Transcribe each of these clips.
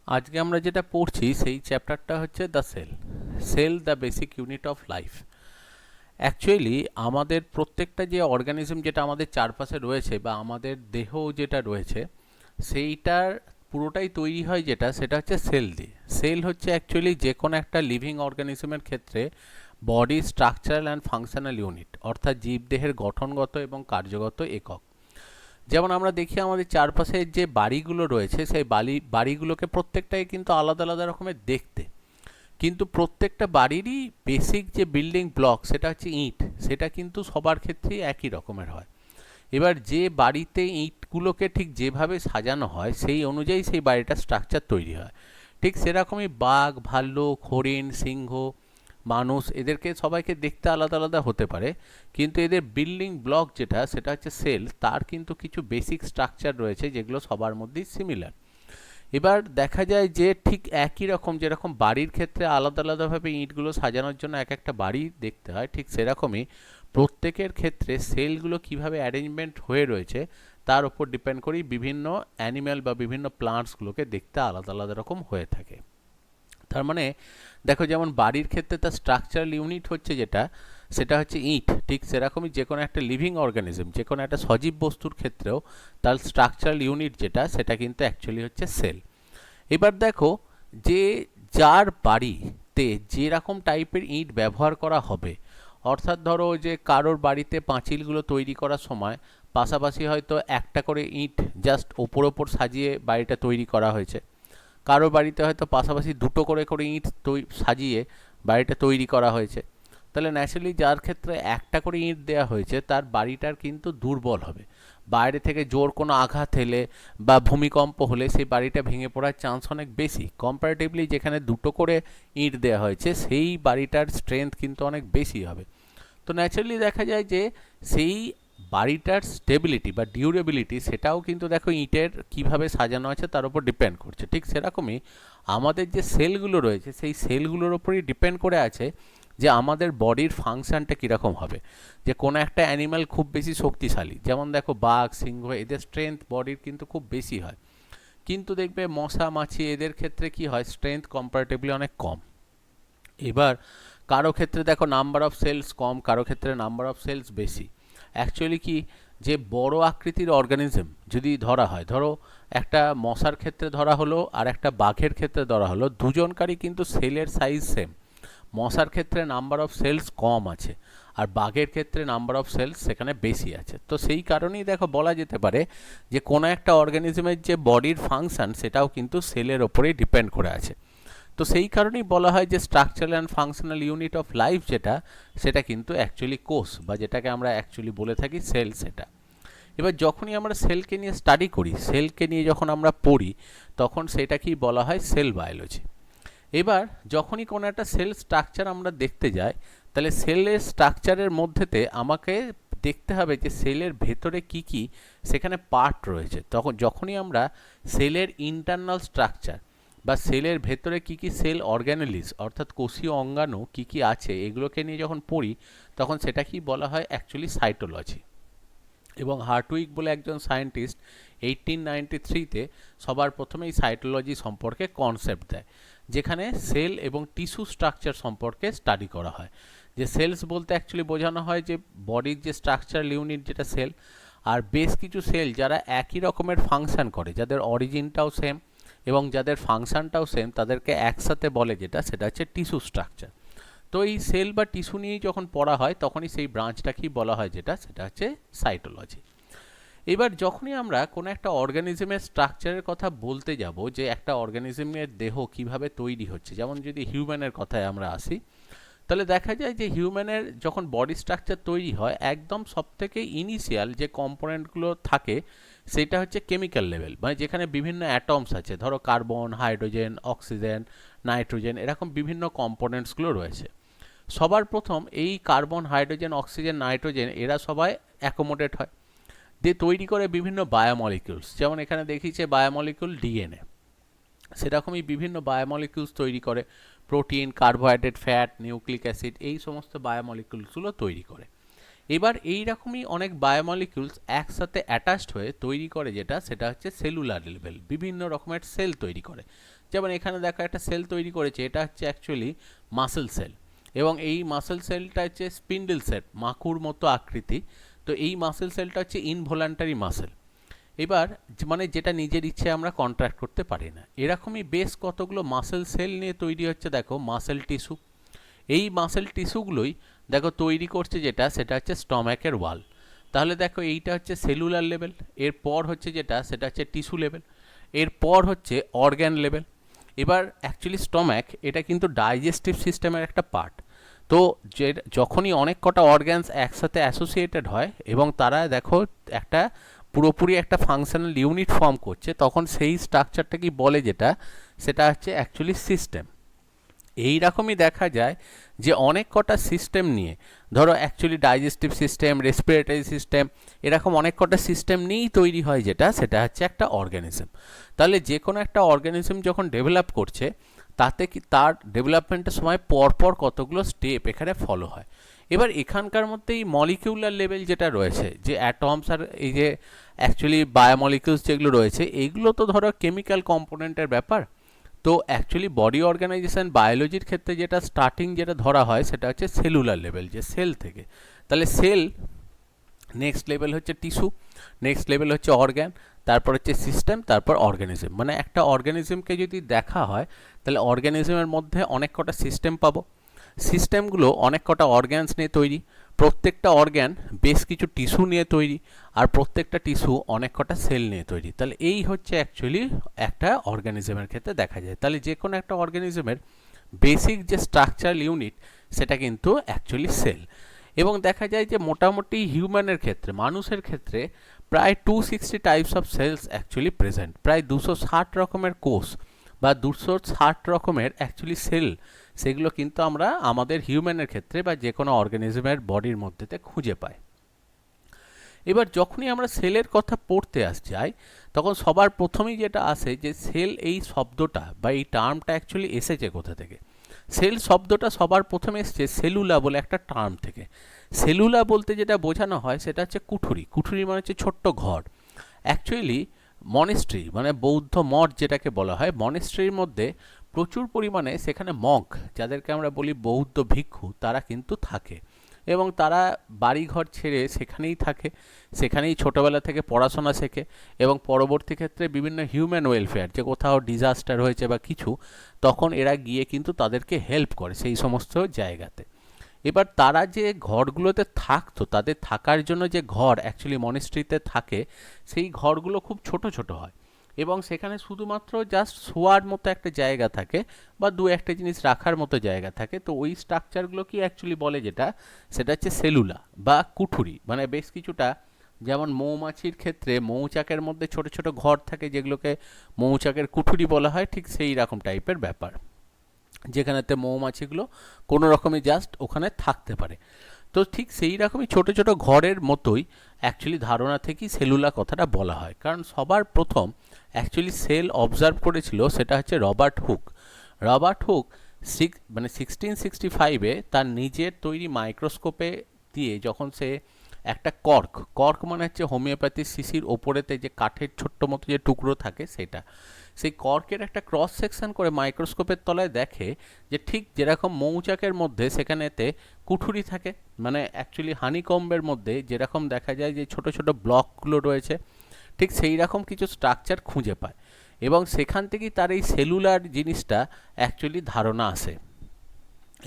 আজকে আমরা যেটা পড়ছি সেই চ্যাপ্টারটা হচ্ছে the cell. Cell the basic unit of life. Actually আমাদের প্রত্যেকটা যে অর্গানিজম যেটা আমাদের চারপাশে রয়েছে বা আমাদের দেহ যেটা রয়েছে সেইটার পুরোটাই তৈরি হয় যেটা সেটা হচ্ছে সেল দিয়ে। সেল হচ্ছে অ্যাকচুয়ালি যে কোনো একটা লিভিং অর্গানিজমের ক্ষেত্রে body structural and functional unit, অর্থাৎ জীবদেহের গঠনগত এবং কার্যগত একক। যেমন আমরা দেখি আমাদের চারপাশে যে বাড়িগুলো রয়েছে সেই বাড়িগুলোকে প্রত্যেকটাই কিন্তু আলাদা আলাদা রকমের দেখতে, কিন্তু প্রত্যেকটা বাড়িরই বেসিক যে বিল্ডিং ব্লক সেটা হচ্ছে ইট, সেটা কিন্তু সবার ক্ষেত্রেই একই রকমের হয়। এবার যে বাড়িতে ইটগুলোকে ঠিক যেভাবে সাজানো হয় সেই অনুযায়ী সেই বাড়িটার স্ট্রাকচার তৈরি হয়। ঠিক সেরকমই বাঘ, ভাল্লুক, হরিণ, সিংহ, মানুষ, এদেরকে সবাইকে দেখতে আলাদা আলাদা হতে পারে, কিন্তু এদের বিল্ডিং ব্লক যেটা সেটা হচ্ছে সেল, তার কিন্তু কিছু বেসিক স্ট্রাকচার রয়েছে যেগুলো সবার মধ্যেই সিমিলার। এবার দেখা যায় যে ঠিক একই রকম যেরকম বাড়ির ক্ষেত্রে আলাদা আলাদাভাবে ইঁটগুলো সাজানোর জন্য এক একটা বাড়ি দেখতে হয়, ঠিক সেরকমই প্রত্যেকের ক্ষেত্রে সেলগুলো কিভাবে অ্যারেঞ্জমেন্ট হয়ে রয়েছে তার উপর ডিপেন্ড করেই বিভিন্ন অ্যানিম্যাল বা বিভিন্ন প্লান্টসগুলোকে দেখতে আলাদা আলাদা রকম হয়ে থাকে। তার মানে দেখো, যেমন বাড়ির ক্ষেত্রে তার স্ট্রাকচারাল ইউনিট হচ্ছে যেটা সেটা হচ্ছে ইট, ঠিক সেরকমই যে কোনো একটা লিভিং অর্গানিজম, যে কোনো একটা সজীব বস্তুর ক্ষেত্রেও তার স্ট্রাকচারাল ইউনিট যেটা সেটা কিন্তু অ্যাকচুয়ালি হচ্ছে সেল। এবার দেখো যে যার বাড়িতে যেরকম টাইপের ইট ব্যবহার করা হবে, অর্থাৎ ধরো যে কারোর বাড়িতে পাঁচিলগুলো তৈরি করার সময় পাশাপাশি হয়তো একটা করে ইট জাস্ট ওপর ওপর সাজিয়ে বাড়িটা তৈরি করা হয়েছে, কারো বাড়িতে হয়তো পাশাপাশি দুটো করে করে ইট সাজিয়ে বাড়িটা তৈরি করা হয়েছে। তাহলে ন্যাচারালি যার ক্ষেত্রে একটা করে ইট দেওয়া হয়েছে তার বাড়িটার কিন্তু দুর্বল হবে। বাইরে থেকে জোর কোনো আঘাত হেলে বা ভূমিকম্প হলে সেই বাড়িটা ভেঙে পড়ার চান্স অনেক বেশি, কম্পারেটিভলি যেখানে দুটো করে ইট দেওয়া হয়েছে সেই বাড়িটার স্ট্রেংথ কিন্তু অনেক বেশি হবে। তো ন্যাচারালি দেখা যায় যে সেই বাড়িটার স্টেবিলিটি বা ডিউরেবিলিটি সেটাও কিন্তু দেখো ইটের কিভাবে সাজানো আছে তার উপর ডিপেন্ড করছে। ঠিক সেরকমই আমাদের যে সেলগুলো রয়েছে সেই সেলগুলোর উপরই ডিপেন্ড করে আছে যে আমাদের বডির ফাংশনটা কীরকম হবে। যে কোনো একটা অ্যানিম্যাল খুব বেশি শক্তিশালী, যেমন দেখো বাঘ, সিংহ, এদের স্ট্রেংথ বডির কিন্তু খুব বেশি হয়, কিন্তু দেখবে মশা, মাছি, এদের ক্ষেত্রে কি হয়, স্ট্রেংথ কম্পারেটিভলি অনেক কম। এবার কারো ক্ষেত্রে দেখো নাম্বার অফ সেলস কম, কারো ক্ষেত্রে নাম্বার অফ সেলস বেশি। অ্যাকচুয়ালি কি, যে বড় আকৃতির অর্গানিজম যদি ধরা হয়, ধরো একটা মশার ক্ষেত্রে ধরা হলো আর একটা বাঘের ক্ষেত্রে ধরা হলো, দুজনকারই কিন্তু সেলের সাইজ সেম। মশার ক্ষেত্রে নাম্বার অফ সেলস কম আছে আর বাঘের ক্ষেত্রে নাম্বার অফ সেলস সেখানে বেশি আছে। তো সেই কারণেই দেখো বলা যেতে পারে যে কোনো একটা অর্গানিজমের যে বডির ফাংশন সেটাও কিন্তু সেলের ওপরেই ডিপেন্ড করে আছে। তো সেই কারণেই বলা হয় যে structural and functional unit of life যেটা সেটা কিন্তু অ্যাকচুয়ালি কোষ, বা যেটাকে আমরা অ্যাকচুয়ালি বলে থাকি সেল, সেটা। এবার যখনই আমরা সেলকে নিয়ে স্টাডি করি, সেলকে নিয়ে যখন আমরা পড়ি, তখন সেটাকেই বলা হয় সেল বায়োলজি। এবার যখনই কোনো একটা সেল স্ট্রাকচার আমরা দেখতে যাই, তাহলে সেলের স্ট্রাকচারের মধ্যেতে আমাকে দেখতে হবে যে সেলের ভেতরে কি কি সেখানে পার্ট রয়েছে। তখন যখনই আমরা সেলের ইন্টারনাল স্ট্রাকচার বা সেলের ভেতরে কি কি সেল অর্গানেলিস অর্থাৎ কোষীয় অঙ্গাণু কি কি আছে এগুলোকে নিয়ে যখন পড়ি, তখন সেটাকেই বলা হয় অ্যাকচুয়ালি সাইটোলজি। এবং হার্টউইক বলে একজন সায়েন্টিস্ট 1893-তে সবার প্রথমেই সাইটোলজি সম্পর্কে কনসেপ্ট দেয়, যেখানে সেল এবং টিস্যু স্ট্রাকচার সম্পর্কে স্টাডি করা হয়। যে সেলস বলতে অ্যাকচুয়ালি বোঝানো হয় যে বডির যে স্ট্রাকচারাল ইউনিট যেটা সেল, আর বেশ কিছু সেল যারা একই রকমের ফাংশন করে, যাদের অরিজিনটাও সেম এবং যাদের ফাংশনটাও সেম, তাদেরকে একসাথে বলে যেটা সেটা হচ্ছে টিস্যু স্ট্রাকচার। তো এই সেল বা টিস্যু নিয়েই যখন পড়া হয় তখনই সেই ব্রাঞ্চটাকেই বলা হয় যেটা সেটা হচ্ছে সাইটোলজি। এবার যখনই আমরা কোনো একটা অর্গানিজমের স্ট্রাকচারের কথা বলতে যাব, যে একটা অর্গানিজমের দেহ কিভাবে তৈরি হচ্ছে, যেমন যদি হিউম্যানের কথায় আমরা আসি, তাহলে দেখা যায় যে হিউম্যানের যখন বডি স্ট্রাকচার তৈরি হয় একদম সবথেকে ইনিশিয়াল যে কম্পোনেন্টগুলো থাকে সেটা হচ্ছে কেমিক্যাল লেভেল, মানে যেখানে বিভিন্ন অ্যাটমস আছে, ধরো কার্বন, হাইড্রোজেন, অক্সিজেন, নাইট্রোজেন, এরকম বিভিন্ন কম্পোনেন্টসগুলো রয়েছে। সবার প্রথম এই কার্বন, হাইড্রোজেন, অক্সিজেন, নাইট্রোজেন এরা সবাই অ্যাকোমোডেট হয়, দিয়ে তৈরি করে বিভিন্ন বায়োমলিকিউলস। যেমন এখানে দেখিয়েছে বায়োমলিকিউল ডিএনএ, সেরকমই বিভিন্ন বায়োমলিকিউলস তৈরি করে, protein, carbohydrate, fat, nucleic acid, এই সমস্ত বায়োমলিকিউলসগুলো তৈরি করে। এবার এই রকমই অনেক বায়োমলিকিউলস একসাথে অ্যাটাচড হয়ে তৈরি করে যেটা, সেটা হচ্ছে সেলুলার লেভেল, বিভিন্ন রকমের সেল তৈরি করে। যেমন এখানে দেখো একটা সেল তৈরি করেছে, এটা হচ্ছে অ্যাকচুয়ালি মাসেল সেল, এবং এই মাসেল সেলটা হচ্ছে স্পিন্ডেল সেল, মাকুর মতো আকৃতি। তো এই মাসেল সেলটা হচ্ছে ইনভলান্টারি মাসেল। এবার মানে যেটা নিজের ইচ্ছে আমরা কন্ট্রাক্ট করতে পারি না। এরকমই বেশ কতগুলো মাসেল সেল নিয়ে তৈরি হচ্ছে দেখো মাসেল টিস্যু। এই মাসেল টিস্যুগুলোই দেখো তৈরি করছে যেটা, সেটা হচ্ছে স্টম্যাকের ওয়াল। তাহলে দেখো এইটা হচ্ছে সেলুলার লেভেল, এরপর হচ্ছে যেটা সেটা হচ্ছে টিস্যু লেভেল, এরপর হচ্ছে অর্গ্যান লেভেল। এবার অ্যাকচুয়ালি স্টম্যাক এটা কিন্তু ডাইজেস্টিভ সিস্টেমের একটা পার্ট। তো যে যখনই অনেক কটা অর্গ্যানস একসাথে অ্যাসোসিয়েটেড হয় এবং তারা দেখো একটা পুরোপুরি একটা ফাংশনাল ইউনিট ফর্ম করছে, তখন সেই স্ট্রাকচারটাকে বলে যেটা, সেটা হচ্ছে অ্যাকচুয়ালি সিস্টেম। এই রকমই দেখা যায় যে অনেক কটা সিস্টেম নিয়ে, ধরো actually digestive system, respiratory system, এরকম অনেক কটা সিস্টেম নিয়েই তৈরি হয় যেটা, সেটা হচ্ছে একটা অর্গানিজম। তাহলে যে কোনো একটা অর্গানিজম যখন ডেভেলপ করছে, তাতে কি তার ডেভেলপমেন্টের সময় পরপর কতগুলো স্টেপ এখানে ফলো হয়। এবার এখানকার মধ্যে এই মলিকিউলার লেভেল যেটা রয়েছে, যে অ্যাটমস আর এই যে অ্যাকচুয়ালি বায়োমলিকিউলস যেগুলো রয়েছে, এইগুলো তো ধরো কেমিক্যাল কম্পোনেন্টের ব্যাপার। তো অ্যাকচুয়ালি বডি অর্গানাইজেশন বায়োলজির ক্ষেত্রে যেটা স্টার্টিং যেটা ধরা হয়, সেটা হচ্ছে সেলুলার লেভেল, যে সেল থেকে। তাহলে সেল, নেক্সট লেভেল হচ্ছে টিস্যু, নেক্সট লেভেল হচ্ছে অর্গ্যান, তারপর হচ্ছে সিস্টেম, তারপর অর্গানিজম। মানে একটা অর্গানিজমকে যদি দেখা হয়, তাহলে অর্গানিজমের মধ্যে অনেক কটা সিস্টেম পাবো। সিস্টেমগুলো অনেক কটা অর্গ্যানস নিয়ে তৈরি, প্রত্যেকটা অর্গ্যান বেশ কিছু টিস্যু নিয়ে তৈরি, আর প্রত্যেকটা টিস্যু অনেক কটা সেল নিয়ে তৈরি। তাহলে এই হচ্ছে অ্যাকচুয়ালি একটা অর্গানিজমের ক্ষেত্রে দেখা যায়। তাহলে যে কোনো একটা অর্গানিজমের বেসিক যে স্ট্রাকচারাল ইউনিট, সেটা কিন্তু অ্যাকচুয়ালি সেল। এবং দেখা যায় যে মোটামুটি হিউম্যানের ক্ষেত্রে, মানুষের ক্ষেত্রে প্রায় 260 types of cells actually present. প্রায় 260 রকমের কোষ বা 260 রকমের অ্যাকচুয়ালি সেল, সেগুলো কিন্তু আমরা আমাদের হিউম্যানের ক্ষেত্রে বা যে কোনো অর্গানিজমের বডির মধ্যেতে খুঁজে পাই। এবার যখনই আমরা সেলের কথা পড়তে যাই, তখন সবার প্রথমেই যেটা আসে যে সেল এই শব্দটা বা এই টার্মটা অ্যাকচুয়ালি এসেছে কোথা থেকে। সেল শব্দটা সবার প্রথমে এসছে সেলুলা বলে একটা টার্ম থেকে। সেলুলা বলতে যেটা বোঝানো হয়, সেটা হচ্ছে কুঠুরি। কুঠুরি মানে হচ্ছে ছোট্ট ঘর। অ্যাকচুয়ালি মনেস্ট্রি মানে বৌদ্ধ মঠ যেটাকে বলা হয়, মনেস্ট্রির মধ্যে প্রচুর পরিমাণে সেখানে মঙ্ক, যাদেরকে আমরা বলি বৌদ্ধ ভিক্ষু, তারা কিন্তু থাকে এবং তারা বাড়িঘর ছেড়ে সেখানেই থাকে, সেখানেই ছোটোবেলা থেকে পড়াশোনা শেখে এবং পরবর্তী ক্ষেত্রে বিভিন্ন হিউম্যান ওয়েলফেয়ার, যে কোথাও ডিজাস্টার হয়েছে বা কিছু, তখন এরা গিয়ে কিন্তু তাদেরকে হেল্প করে সেই সমস্ত জায়গাতে। এবার তারা যে ঘরগুলোতে থাকতো, তাদের থাকার জন্য যে ঘর অ্যাকচুয়ালি মনেস্ট্রিতে থাকে, সেই ঘরগুলো খুব ছোট ছোট হয় এবং সেখানে শুধুমাত্র জাস্ট শোয়ার মতো একটা জায়গা থাকে বা দু একটা জিনিস রাখার মতো জায়গা থাকে। তো ওই স্ট্রাকচারগুলো কি অ্যাকচুয়ালি বলে যেটা, সেটা হচ্ছে সেলুলা বা কুঠুরি। মানে বেশ কিছুটা, যেমন মৌমাছির ক্ষেত্রে মৌচাকের মধ্যে ছোট ছোট ঘর থাকে, যেগুলোকে মৌচাকের কুঠুরি বলা হয়, ঠিক সেই রকম টাইপের ব্যাপার, যেখানেতে মৌমাছিগুলো কোনো রকমে জাস্ট ওখানে থাকতে পারে। তো ঠিক সেই রকমই ছোট ছোট ঘরের মতোই অ্যাকচুয়ালি ধারণা থেকেই সেলুলা কথাটা বলা হয়। কারণ সবার প্রথম অ্যাকচুয়ালি সেল অবজার্ভ করেছিল সেটা হচ্ছে রবার্ট হুক। রবার্ট হুক 1665-এ তার নিজের তৈরি মাইক্রোস্কোপে দিয়ে যখন সে একটা কর্ক, কর্ক মানে হচ্ছে হোমিওপ্যাথি শিশির ওপরেতে যে কাঠের ছোট্ট মতো যে টুকরো থাকে সেটা, সেই কর্কের একটা ক্রস সেকশন করে মাইক্রোস্কোপের তলায় দেখে যে ঠিক যেরকম মৌচাকের মধ্যে সেখানেতে কুঠুরি থাকে, মানে অ্যাকচুয়ালি হানিকম্বের মধ্যে যেরকম দেখা যায় যে ছোট ছোট ব্লকগুলো রয়েছে, ঠিক সেই রকম কিছু স্ট্রাকচার খুঁজে পায় এবং সেখান থেকেই তার এই সেলুলার জিনিসটা অ্যাকচুয়ালি ধারণা আসে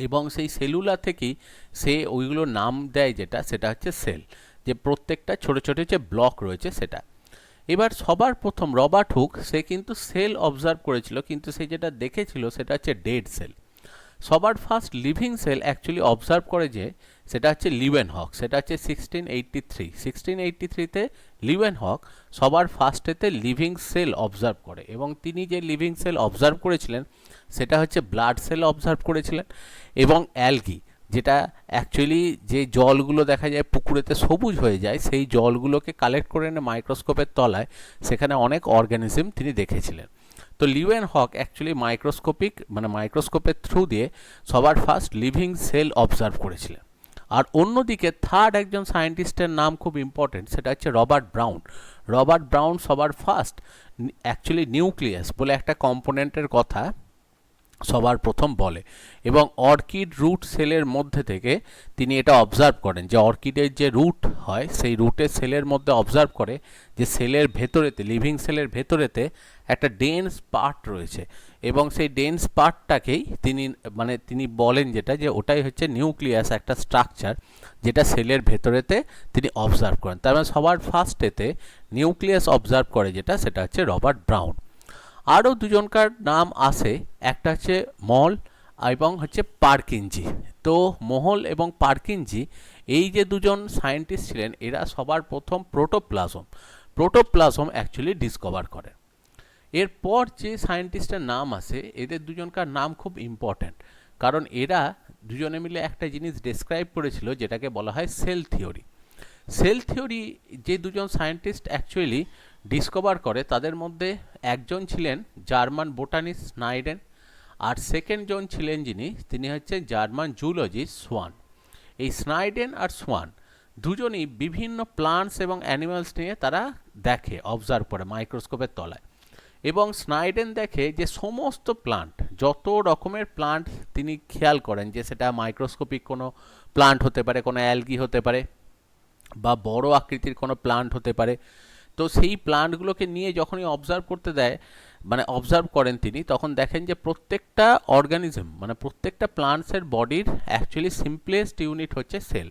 এবং সেই সেলুলা থেকেই সে ওইগুলোর নাম দেয় যেটা, সেটা হচ্ছে সেল, যে প্রত্যেকটা ছোট ছোট যে ব্লক রয়েছে সেটা। এবার সবার প্রথম রবার্ট হুক সে কিন্তু সেল অবজার্ভ করেছিল, কিন্তু সে যেটা দেখেছিল সেটা হচ্ছে ডেড সেল। সবার first living sell actually observe করে যে সেটা হচ্ছে লিওয়েনহক, সেটা হচ্ছে 1683-তে লিওয়েনহক সবার ফার্স্টেতে লিভিং সেল অবজার্ভ করে এবং তিনি যে লিভিং সেল অবজার্ভ করেছিলেন সেটা হচ্ছে ব্লাড সেল অবজার্ভ করেছিলেন এবং অ্যালগি, যেটা অ্যাকচুয়ালি যে জলগুলো দেখা যায় পুকুরেতে সবুজ হয়ে যায়, সেই জলগুলোকে কালেক্ট করে এনে মাইক্রোস্কোপের তলায় সেখানে অনেক অর্গানিজম তিনি দেখেছিলেন। তো লিওয়েনহক অ্যাকচুয়ালি মাইক্রোস্কোপের থ্রু দিয়ে সবার ফার্স্ট লিভিং সেল অবজার্ভ করেছিলেন। আর অন্যদিকে থার্ড একজন সায়েন্টিস্টের নাম খুব ইম্পর্টেন্ট, সেটা হচ্ছে রবার্ট ব্রাউন। রবার্ট ব্রাউন সবার ফার্স্ট অ্যাকচুয়ালি নিউক্লিয়াস বলে একটা কম্পোনেন্টের কথা সবার প্রথম বলে, এবং অর্কিড রুট সেলের মধ্যে থেকে তিনি এটা অবজার্ভ করেন যে অর্কিডের যে রুট হয় সেই রুটের সেলের মধ্যে অবজার্ভ করে যে সেলের ভেতরেতে, লিভিং সেলের ভেতরেতে একটা ডেন্স পার্ট রয়েছে, এবং সেই ডেন্স পার্টটাকেই তিনি বলেন যেটা, যে ওটাই হচ্ছে নিউক্লিয়াস, একটা স্ট্রাকচার যেটা সেলের ভেতরেতে তিনি অবজার্ভ করেন। তার মানে সবার ফার্স্টেতে নিউক্লিয়াস অবজার্ভ করে যেটা, সেটা হচ্ছে রবার্ট ব্রাউন। আরও দুজনকার নাম আসে, একটা হচ্ছে মল এবং হচ্ছে পার্কিনজি। তো মহল এবং পার্কিনজি এই যে দুজন সায়েন্টিস্ট ছিলেন, এরা সবার প্রথম প্রোটোপ্লাজম অ্যাকচুয়ালি ডিসকভার করে। এরপর যে সায়েন্টিস্টের নাম আসে, এদের দুজনকার নাম খুব ইম্পর্ট্যান্ট, কারণ এরা দুজনে মিলে একটা জিনিস ডেসক্রাইব করেছিল যেটাকে বলা হয় সেল থিওরি। সেল থিওরি যে দুজন সায়েন্টিস্ট অ্যাকচুয়ালি ডিসকভার করে, তাদের মধ্যে একজন ছিলেন জার্মান বোটানিস্ট স্নাইডেন, আর সেকেন্ড জন ছিলেন তিনি হচ্ছে জার্মান জুলজিস্ট সোয়ান। এই স্নাইডেন আর সোয়ান দুজনই বিভিন্ন প্লান্টস এবং অ্যানিমালস নিয়ে তারা দেখে, অবজার্ভ করে মাইক্রোস্কোপের তলায়। এবং স্নাইডেন দেখে যে সমস্ত প্লান্ট, যত রকমের প্লান্ট তিনি খেয়াল করেন, যে সেটা মাইক্রোস্কোপিক কোনো প্লান্ট হতে পারে, কোনো অ্যালগি হতে পারে, বা বড় আকৃতির কোনো প্লান্ট হতে পারে, তো সেই প্লান্টগুলোকে নিয়ে যখনই অবজার্ভ করেন তিনি, তখন দেখেন যে প্রত্যেকটা অর্গানিজম, প্রত্যেকটা প্লান্টসের বডির অ্যাকচুয়ালি সিম্পলেস্ট ইউনিট হচ্ছে সেল।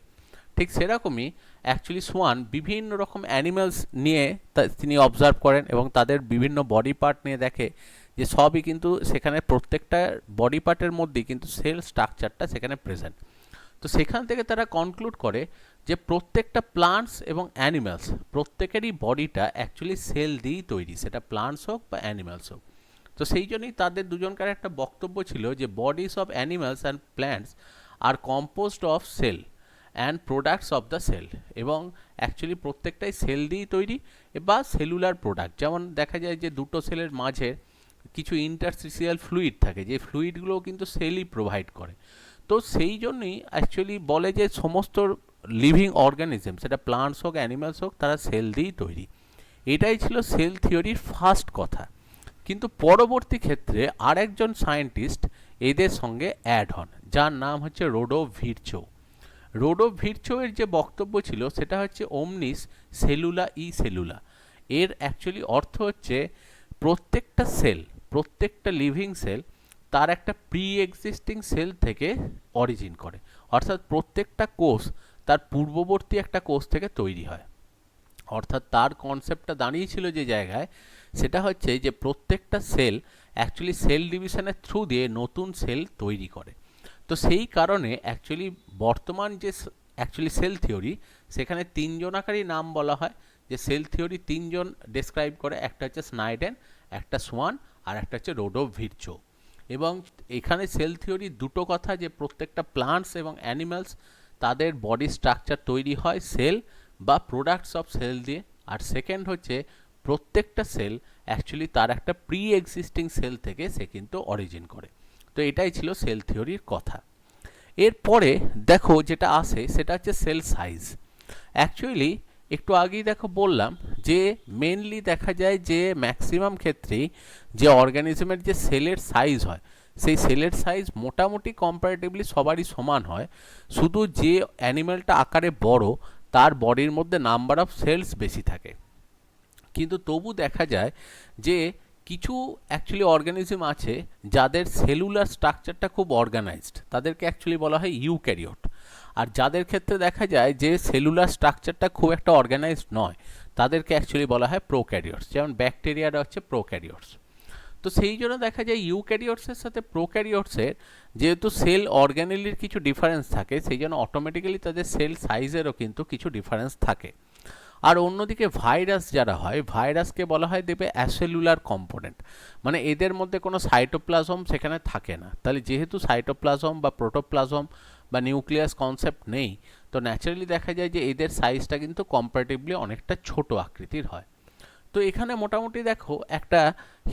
ঠিক সেরকমই অ্যাকচুয়ালি সোয়ান বিভিন্ন রকম অ্যানিমালস নিয়ে তিনি অবজার্ভ করেন, এবং তাদের বিভিন্ন বডি পার্ট নিয়ে দেখে যে সবই কিন্তু সেখানে, প্রত্যেকটা বডি পার্টের মধ্যেই কিন্তু সেল স্ট্রাকচারটা সেখানে প্রেজেন্ট। তো সেখান থেকে তারা কনক্লুড করে যে প্রত্যেকটা প্লান্টস এবং অ্যানিমালস প্রত্যেকেরই বডিটা অ্যাকচুয়ালি সেল দিয়েই তৈরি, সেটা প্লান্টস হোক বা অ্যানিমালস হোক। তো সেই জন্যই তাদের দুজনকার একটা বক্তব্য ছিল যে bodies of animals and plants are composed of cell and products of the cell, এবং অ্যাকচুয়ালি প্রত্যেকটাই সেল দিয়েই তৈরি বা সেলুলার প্রোডাক্ট। যেমন দেখা যায় যে দুটো সেলের মাঝে কিছু ইন্টারস্টিসিয়াল ফ্লুইড থাকে, যে ফ্লুইডগুলোও কিন্তু সেলই প্রোভাইড করে। তো সেই জন্যই অ্যাকচুয়ালি বলে যে সমস্ত লিভিং অর্গানিজম, সেটা প্লান্টস হোক অ্যানিমালস হোক, তারা সেল দিয়েই তৈরি। এটাই ছিল সেল থিওরির ফার্স্ট কথা। কিন্তু পরবর্তী ক্ষেত্রে আরেকজন সায়েন্টিস্ট এদের সঙ্গে অ্যাড হন, যার নাম হচ্ছে রোডোভ ভিরচো। রোডোভ ভিরচো এর যে বক্তব্য ছিল সেটা হচ্ছে ওমনিস সেলুলা ই সেলুলা। এর অ্যাকচুয়ালি অর্থ হচ্ছে প্রত্যেকটা সেল, প্রত্যেকটা লিভিং সেল তার একটা প্রি এক্সিস্টিং সেল থেকে অরিজিন করে, অর্থাৎ প্রত্যেকটা কোষ তার পূর্ববর্তী একটা কোষ থেকে তৈরি হয়। অর্থাৎ তার কনসেপ্টটা দাঁড়িয়েছিল যে জায়গায়, সেটা হচ্ছে যে প্রত্যেকটা সেল অ্যাকচুয়ালি সেল ডিভিশনের থ্রু দিয়ে নতুন সেল তৈরি করে। তো সেই কারণে অ্যাকচুয়ালি বর্তমান যে অ্যাকচুয়ালি সেল থিওরি, সেখানে তিনজনাকারই নাম বলা হয়, যে সেল থিওরি তিনজন ডেসক্রাইব করে, একটা হচ্ছে স্নাইডেন, একটা সোয়ান, আর একটা হচ্ছে রোডোভ ভিরচো। এবং এখানে সেল থিওরি দুটো কথা, যে প্রত্যেকটা প্লান্টস এবং অ্যানিমালস তাদের বডি স্ট্রাকচার তৈরি হয় সেল বা প্রোডাক্টস অফ সেল দিয়ে, আর সেকেন্ড হচ্ছে প্রত্যেকটা সেল অ্যাকচুয়ালি তার একটা প্রি এক্সিস্টিং সেল থেকে সে কিন্তু অরিজিন করে। তো এটাই ছিল সেল থিওরির কথা। এরপরে দেখো যেটা আসে সেটা হচ্ছে সেল সাইজ। অ্যাকচুয়ালি একটু আগেই বললাম যে মেনলি দেখা যায় যে ম্যাক্সিমাম ক্ষেত্রেই যে অর্গানিজমের যে সেলের সাইজ হয়, সেই সেলের সাইজ মোটামুটি কম্পারেটিভলি সবারই সমান হয়, শুধু যে অ্যানিম্যালটা আকারে বড় তার বডির মধ্যে নাম্বার অফ সেলস বেশি থাকে। কিন্তু তবু দেখা যায় যে কিছু অ্যাকচুয়ালি অর্গানিজম আছে যাদের সেলুলার স্ট্রাকচারটা খুব অর্গানাইজড, তাদেরকে অ্যাকচুয়ালি বলা হয় ইউক্যারিওট। আর যাদের ক্ষেত্রে দেখা যায় যে সেলুলার স্ট্রাকচারটা খুব একটা অর্গানাইজড নয়, তাদেরকে অ্যাকচুয়ালি বলা হয় প্রোক্যারিওটস। যেমন ব্যাকটেরিয়াটা হচ্ছে প্রোক্যারিওটস। তো সেই জন্য দেখা যায় ইউক্যারিওটসের সাথে প্রোক্যারিওটসের যেহেতু সেল অর্গানেলির কিছু ডিফারেন্স থাকে, সেই জন্য অটোমেটিক্যালি তাদের সেল সাইজেরও কিন্তু কিছু ডিফারেন্স থাকে। আর অন্যদিকে ভাইরাস যারা হয়, ভাইরাসকে বলা হয় দেবে অ্যাসেলুলার কম্পোনেন্ট, মানে এদের মধ্যে কোনো সাইটোপ্লাজম সেখানে থাকে না। তাহলে যেহেতু সাইটোপ্লাজম বা প্রোটোপ্লাজম বা নিউক্লিয়াস কনসেপ্ট নেই, তো ন্যাচারালি দেখা যায় যে এদের সাইজটা কিন্তু কম্পারেটিভলি অনেকটা ছোট আকৃতির হয়। তো এখানে মোটামুটি দেখো একটা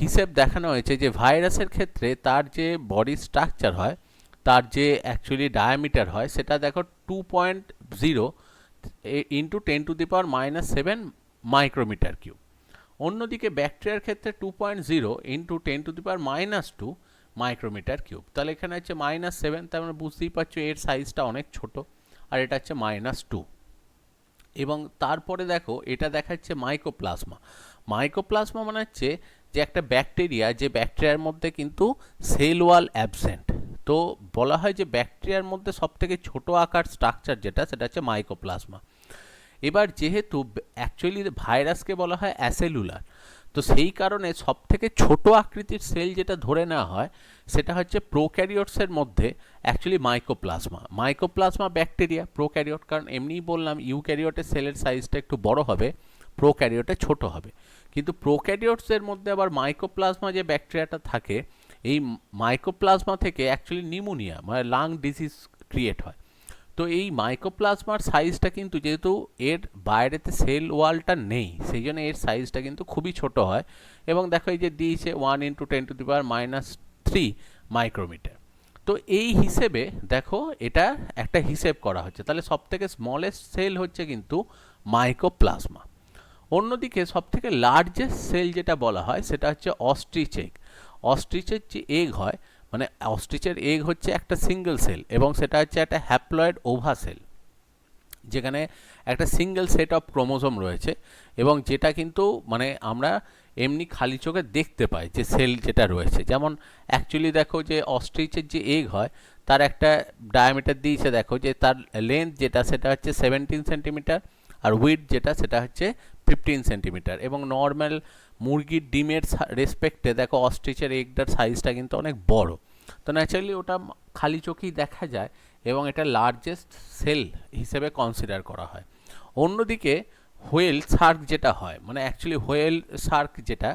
হিসেব দেখানো হয়েছে যে ভাইরাসের ক্ষেত্রে তার যে বডি স্ট্রাকচার হয় তার যে অ্যাকচুয়ালি ডায়ামিটার হয় সেটা দেখো 2.0 ইন্টু 10⁻⁻7 মাইক্রোমিটার কিউব। অন্যদিকে ব্যাকটেরিয়ার ক্ষেত্রে 2.0 ইন্টু 10⁻⁻2 মাইক্রোমিটার কিউব। তাহলে এখানে হচ্ছে -7, তার মানে বুঝতেই পারছো এর সাইজটা অনেক ছোট, আর এটা হচ্ছে -2। এবং তারপরে দেখো এটা দেখাচ্ছে মাইকোপ্লাজমা। মাইকোপ্লাজমা মানে হচ্ছে যে একটা ব্যাকটেরিয়া, যে ব্যাকটেরিয়ার মধ্যে কিন্তু সেল ওয়াল অ্যাবসেন্ট। তো বলা হয় যে ব্যাকটেরিয়ার মধ্যে সবথেকে ছোট আকার স্ট্রাকচার যেটা, সেটা হচ্ছে মাইকোপ্লাজমা। এবার যেহেতু অ্যাকচুয়ালি ভাইরাসকে বলা হয় অ্যাসেলুলার, তো সেই কারণে সবথেকে ছোট আকৃতির সেল যেটা ধরে নেওয়া হয় সেটা হচ্ছে প্রোক্যারিওটসের মধ্যে actually mycoplasma. Mycoplasma bacteria, prokaryote, কারণ এমনিই বললাম ইউক্যারিওটের সেলের সাইজটা একটু বড় হবে, প্রোক্যারিওটে ছোট হবে। কিন্তু প্রোক্যারিওটসের মধ্যে আবার মাইকোপ্লাজমা যে ব্যাকটেরিয়াটা থাকে, এই মাইকোপ্লাজমা থেকে অ্যাকচুয়ালি নিউমোনিয়া মানে লাং ডিজিজ ক্রিয়েট হয়। তো এই মাইকোপ্লাজমার সাইজটা কিন্তু যেহেতু এর বাইরেতে সেল ওয়ালটা নেই, সেই জন্য এর সাইজটা কিন্তু খুবই ছোট হয়। এবং দেখো এই যে দিয়েছে 1 ইন্টু 10⁻³ মাইক্রোমিটার। তো এই হিসেবে দেখো এটা একটা হিসেব করা হচ্ছে, তাহলে সব থেকে স্মলেস্ট সেল হচ্ছে কিন্তু মাইকোপ্লাজমা। অন্যদিকে সব থেকে লার্জেস্ট সেল যেটা বলা হয় সেটা হচ্ছে অস্ট্রিচ এগ। অস্ট্রিচের যে এগ হয়, মানে অস্ট্রিচের এগ হচ্ছে একটা সিঙ্গেল সেল, এবং সেটা হচ্ছে একটা হ্যাপ্লয়েড ওভা সেল, যেখানে একটা সিঙ্গেল সেট অফ ক্রোমোজোম রয়েছে, এবং যেটা কিন্তু মানে আমরা এমনি খালি চোখে দেখতে পাই যে সেল যেটা রয়েছে। যেমন অ্যাকচুয়ালি দেখো যে অস্ট্রিচের যে এগ হয় তার একটা ডায়ামিটার দিয়েছে, দেখো যে তার লেন্থ যেটা সেটা হচ্ছে 17 সেন্টিমিটার, আর উইডথ যেটা সেটা হচ্ছে 15 সেন্টিমিটার। এবং নর্মাল মুরগির ডিমের রেসপেক্টে দেখো অস্ট্রিচের এগটার সাইজটা কিন্তু অনেক বড়। তো ন্যাচারালি ওটা খালি চোখেই দেখা যায়, এবং এটা লার্জেস্ট সেল হিসেবে কনসিডার করা হয়। অন্যদিকে হোয়েল শার্ক যেটা হয়, মানে অ্যাকচুয়ালি হোয়েল শার্ক যেটা,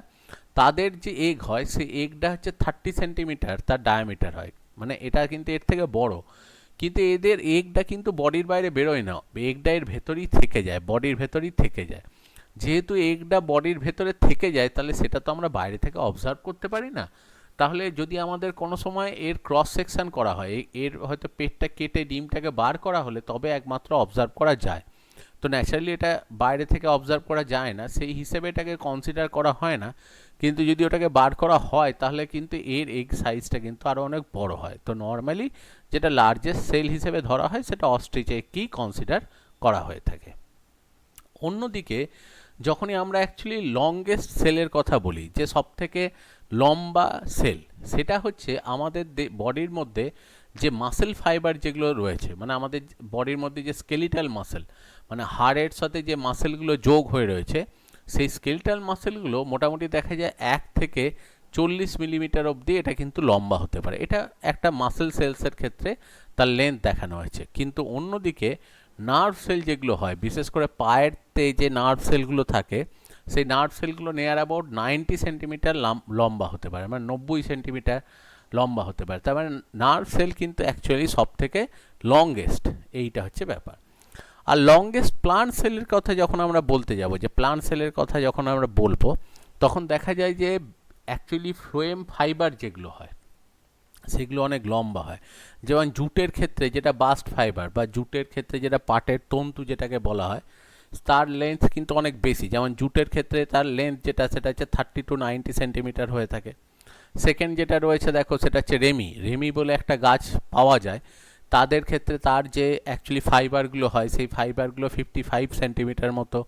তাদের যে এগ হয় সেই এগটা হচ্ছে 30 সেন্টিমিটার তার ডায়ামিটার হয়, মানে এটা কিন্তু এর থেকে বড়। কিন্তু এদের এগটা কিন্তু বডির বাইরে বেরোয় না, এগটা এর ভেতরেই থেকে যায়, বডির ভেতরেই থেকে যায়। যেহেতু এগটা বডির ভেতরে থেকে যায়, তাহলে সেটা তো আমরা বাইরে থেকে অবজার্ভ করতে পারি না। তাহলে যদি আমাদের কোনো সময় এর ক্রস সেকশন করা হয়, এর হয়তো পেটটা কেটে ডিমটাকে বার করা হলে তবে একমাত্র অবজার্ভ করা যায়। তো ন্যাচারালি এটা বাইরে থেকে অবজার্ভ করা যায় না, সেই হিসেবে এটাকে কনসিডার করা হয় না। কিন্তু যদি ওটাকে বার করা হয় তাহলে কিন্তু এর এগ সাইজটা কিন্তু আরও অনেক বড় হয়। তো নর্মালি যেটা লার্জেস্ট সেল হিসেবে ধরা হয় সেটা অস্ট্রিচ এগকেই কনসিডার করা হয়ে থাকে। অন্যদিকে যখনই আমরা অ্যাকচুয়ালি লংগেস্ট সেলের কথা বলি, যে সব থেকে লম্বা সেল, সেটা হচ্ছে আমাদের বডির মধ্যে যে মাসেল ফাইবার যেগুলো রয়েছে, মানে আমাদের বডির মধ্যে যে স্কেলিটাল মাসেল, মানে হাড়ের সাথে যে মাসেলগুলো যোগ হয়ে রয়েছে, সেই স্কেলিটাল মাসেলগুলো মোটামুটি দেখা যায় 1 থেকে 40 মিলিমিটার অবধি এটা কিন্তু লম্বা হতে পারে। এটা একটা মাসেল সেলসের ক্ষেত্রে তার লেন্থ দেখানো হয়েছে। কিন্তু অন্যদিকে নার্ভ সেল যেগুলো হয়, বিশেষ করে পায়েরতে যে নার্ভ সেলগুলো থাকে, সেই নার্ভ সেলগুলো নিয়ার অ্যাবাউট 90 সেন্টিমিটার লম্বা হতে পারে, মানে 90 সেন্টিমিটার লম্বা হতে পারে। তার মানে নার্ভ সেল কিন্তু অ্যাকচুয়ালি সব থেকে লংগেস্ট, এইটা হচ্ছে ব্যাপার। আর লংগেস্ট প্লান্ট সেলের কথা যখন আমরা বলতে যাব, যে প্লান্ট সেলের কথা যখন আমরা বলবো, তখন দেখা যায় যে অ্যাকচুয়ালি ফ্লোয়েম ফাইবার যেগুলো হয় সেগুলো অনেক লম্বা হয়। যেমন জুটের ক্ষেত্রে যেটা বাস্ট ফাইবার, বা জুটের ক্ষেত্রে যেটা পাটের তন্তু যেটাকে বলা হয়, তার লেন্থ কিন্তু অনেক বেশি। যেমন জুটের ক্ষেত্রে তার লেন্থ যেটা সেটা হচ্ছে 30 to 90 সেন্টিমিটার হয়ে থাকে। সেকেন্ড যেটা রয়েছে দেখো সেটা হচ্ছে রেমি। রেমি বলে একটা গাছ পাওয়া যায়, তাদের ক্ষেত্রে তার যে অ্যাকচুয়ালি ফাইবারগুলো হয় সেই ফাইবারগুলো 55 সেন্টিমিটার মতো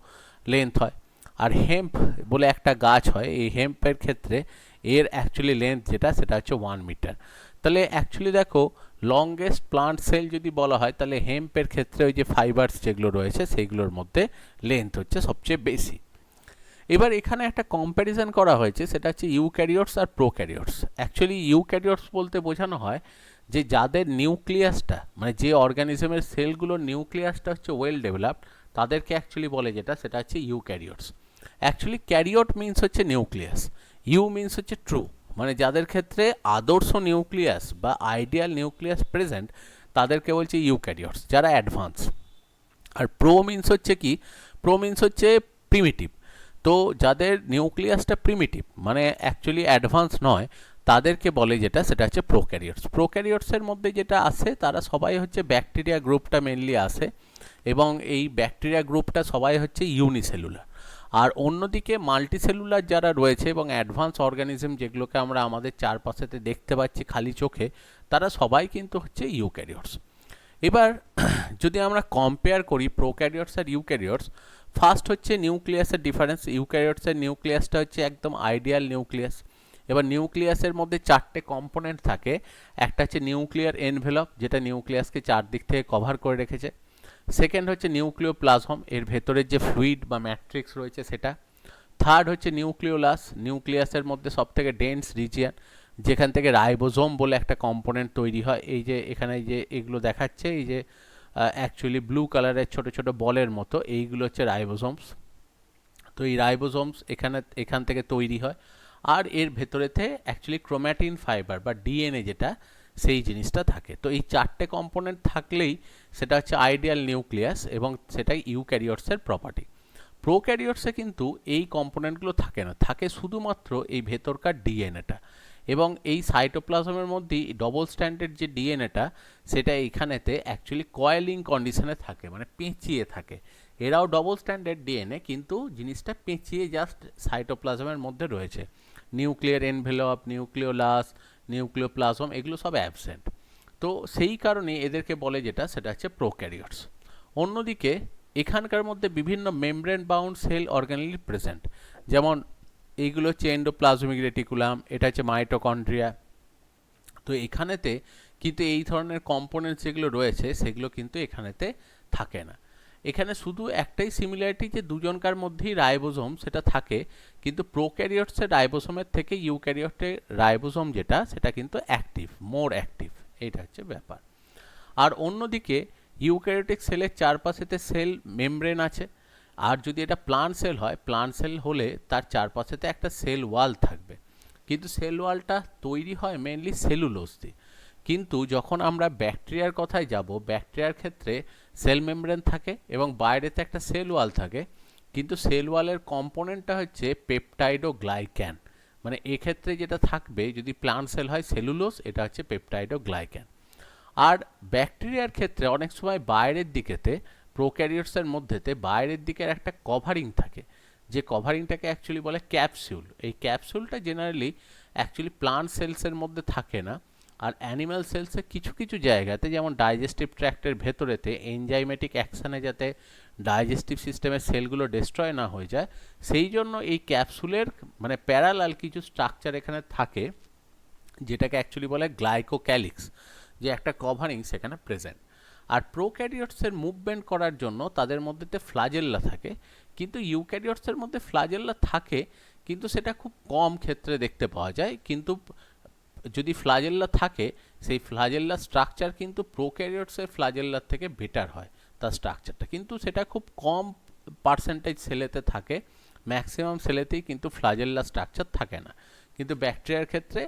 লেন্থ হয়। আর হেম্প বলে একটা গাছ হয়, এই হেম্পের ক্ষেত্রে এর অ্যাকচুয়ালি লেন্থ যেটা সেটা হচ্ছে 1 মিটার। তাহলে অ্যাকচুয়ালি দেখো লংগেস্ট প্লান্ট সেল যদি বলা হয়, তাহলে হেম্পের ক্ষেত্রে ওই যে ফাইবারস যেগুলো রয়েছে সেইগুলোর মধ্যে লেন্থ হচ্ছে সবচেয়ে বেশি। এবার এখানে একটা কম্প্যারিজন করা হয়েছে, সেটা হচ্ছে ইউক্যারিওটস আর প্রোক্যারিওটস। অ্যাকচুয়ালি ইউক্যারিওটস বলতে বোঝানো হয় যে যাদের নিউক্লিয়াসটা, মানে যে অর্গানিজমের সেলগুলোর নিউক্লিয়াসটা হচ্ছে ওয়েল ডেভেলপড, তাদেরকে অ্যাকচুয়ালি বলে যেটা সেটা হচ্ছে ইউক্যারিওটস। অ্যাকচুয়ালি ক্যারিওট মিন্স হচ্ছে নিউক্লিয়াস, ইউ মিন্স হচ্ছে ট্রু, মানে যাদের ক্ষেত্রে আদর্শ নিউক্লিয়াস বা আইডিয়াল নিউক্লিয়াস প্রেজেন্ট তাদেরকে বলছে ইউক্যারিওটস, যারা অ্যাডভান্স। আর প্রো মিন্স হচ্ছে কি, প্রো মিন্স হচ্ছে প্রিমিটিভ। তো যাদের নিউক্লিয়াসটা প্রিমিটিভ মানে অ্যাকচুয়ালি অ্যাডভান্স নয়, তাদেরকে বলে যেটা সেটা হচ্ছে প্রোক্যারিওটস। প্রোক্যারিওটসের মধ্যে যেটা আছে তারা সবাই হচ্ছে ব্যাকটেরিয়া গ্রুপটা মেনলি আসে, এবং এই ব্যাকটেরিয়া গ্রুপটা সবাই হচ্ছে ইউনিসেলুলার। আর অন্যদিকে মাল্টিসেলুলার যারা রয়েছে এবং অ্যাডভান্স অর্গানিজম যেগুলোকে আমরা আমাদের চারপাশেতে দেখতে পাচ্ছি খালি চোখে, তারা সবাই কিন্তু হচ্ছে ইউক্যারিওটস। এবার যদি আমরা কম্পেয়ার করি প্রোক্যারিওটস আর ইউক্যারিওটস, ফার্স্ট হচ্ছে নিউক্লিয়াসের ডিফারেন্স। ইউক্যারিওটসের নিউক্লিয়াসটা হচ্ছে একদম আইডিয়াল নিউক্লিয়াস। এবার নিউক্লিয়াসের মধ্যে চারটে কম্পোনেন্ট থাকে। একটা হচ্ছে নিউক্লিয়ার এনভেলপ, যেটা নিউক্লিয়াসকে চারদিক থেকে কভার করে রেখেছে। সেকেন্ড হচ্ছে নিউক্লিওপ্লাজম, এর ভেতরের যে ফ্লুইড বা ম্যাট্রিক্স রয়েছে সেটা। থার্ড হচ্ছে নিউক্লিওলাস, নিউক্লিয়াসের মধ্যে সবথেকে ডেন্স রিজিয়ন, যেখান থেকে রাইবোজোম বলে একটা কম্পোনেন্ট তৈরি হয়। এই যে এখানে যে এগুলো দেখাচ্ছে, এই যে অ্যাকচুয়ালি ব্লু কালারের ছোট ছোট বলের মতো, এইগুলো হচ্ছে রাইবোজোমস। তো এই রাইবোজোমস এখান থেকে তৈরি হয়। আর এর ভেতরেতে অ্যাকচুয়ালি ক্রোম্যাটিন ফাইবার বা ডিএনএ যেটা, সেই জিনিসটা থাকে। তো এই চারটে কম্পোনেন্ট থাকলেই সেটা হচ্ছে আইডিয়াল নিউক্লিয়াস, এবং সেটাই ইউক্যারিওটসের প্রপার্টি। প্রোক্যারিওটসে কিন্তু এই কম্পোনেন্টগুলো থাকে না, থাকে শুধুমাত্র এই ভেতরকার ডিএনএটা। এবং এই সাইটোপ্লাজমের মধ্যেই ডবল স্ট্যান্ডার্ড যে ডিএনএটা, সেটা এইখানেতে অ্যাকচুয়ালি কয়েলিং কন্ডিশনে থাকে, মানে পেঁচিয়ে থাকে। এরাও ডবল স্ট্যান্ডার্ড ডিএনএ, কিন্তু জিনিসটা পেঁচিয়ে জাস্ট সাইটোপ্লাজমের মধ্যে রয়েছে। নিউক্লিয়ার এনভেলপ, নিউক্লিওলাস, নিউক্লিওপ্লাজম, এগুলো সব অ্যাবসেন্ট। তো সেই কারণে এদেরকে বলে যেটা সেটা হচ্ছে প্রোক্যারিওটস। অন্যদিকে এখানকার মধ্যে বিভিন্ন membrane bound cell organelle present, যেমন এইগুলো হচ্ছে এন্ডোপ্লাজমিক রেটিকুলাম, এটা হচ্ছে মাইটোকন্ড্রিয়া। তো এখানেতে কিন্তু এই ধরনের কম্পোনেন্টস যেগুলো রয়েছে সেগুলো কিন্তু এখানেতে থাকে না। এখানে শুধু একটাই সিমিলারিটি, যে দুজনকার মধ্যেই রাইবোজোম সেটা থাকে, কিন্তু প্রোক্যারিওটসের রাইবোজোমের থেকে ইউক্যারিওটের রাইবোজোম যেটা, সেটা কিন্তু অ্যাক্টিভ, মোর অ্যাক্টিভ, এটা হচ্ছে ব্যাপার। আর অন্যদিকে ইউক্যারিওটিক সেলের চারপাশেতে সেল মেমব্রেন আছে। আর যদি এটা প্লান্ট সেল হয়, প্লান্ট সেল হলে তার চারপাশেতে একটা সেল ওয়াল থাকবে, কিন্তু সেল ওয়ালটা তৈরি হয় মেনলি সেলুলোজ দিয়ে। কিন্তু যখন আমরা ব্যাকটেরিয়ার কথায় যাব, ব্যাকটেরিয়ার ক্ষেত্রে সেল মেমব্রেন থাকে এবং বাইরেতে একটা সেল ওয়াল থাকে, কিন্তু সেল ওয়ালের কম্পোনেন্টটা হচ্ছে পেপটাইডোগ্লাইক্যান। মানে এক্ষেত্রে যেটা থাকবে, যদি প্লান্ট সেল হয় সেলুলোজ, এটা হচ্ছে পেপটাইডোগ্লাইক্যান। আর ব্যাকটেরিয়ার ক্ষেত্রে অনেক সময় বাইরের দিকেতে, প্রোক্যারিওটসের মধ্যেতে বাইরের দিকের একটা কভারিং থাকে, যে কভারিংটাকে অ্যাকচুয়ালি বলে ক্যাপসুল। এই ক্যাপসুলটা জেনারেলি অ্যাকচুয়ালি প্লান্ট সেলসের মধ্যে থাকে না। আর অ্যানিম্যাল সেলসের কিছু কিছু জায়গাতে, যেমন ডাইজেস্টিভ ট্র্যাক্টের ভেতরেতে এনজাইমেটিক অ্যাকশানে যাতে ডাইজেস্টিভ সিস্টেমের সেলগুলো ডিস্ট্রয় না হয়ে যায়, সেই জন্য এই ক্যাপসুলের মানে প্যারালাল কিছু স্ট্রাকচার এখানে থাকে, যেটাকে অ্যাকচুয়ালি বলে গ্লাইকোক্যালিক্স, যে একটা কভারিং সেখানে প্রেজেন্ট। আর প্রোক্যারিওটসের মুভমেন্ট করার জন্য তাদের মধ্যেতে ফ্লাজেল্লা থাকে, কিন্তু ইউক্যারিওটসের মধ্যে ফ্লাজেল্লা থাকে, কিন্তু সেটা খুব কম ক্ষেত্রে দেখতে পাওয়া যায়। কিন্তু যদি ফ্লাজেল্লা থাকে, সেই ফ্লাজেল্লা স্ট্রাকচার কিন্তু প্রোক্যারিওটসের ফ্লাজেল্লার থেকে বেটার হয় তার স্ট্রাকচারটা, কিন্তু সেটা খুব কম পার্সেন্টেজ সেলেতে থাকে। ম্যাক্সিমাম সেলেতেই কিন্তু ফ্লাজেল্লা স্ট্রাকচার থাকে না। কিন্তু ব্যাকটেরিয়ার ক্ষেত্রে,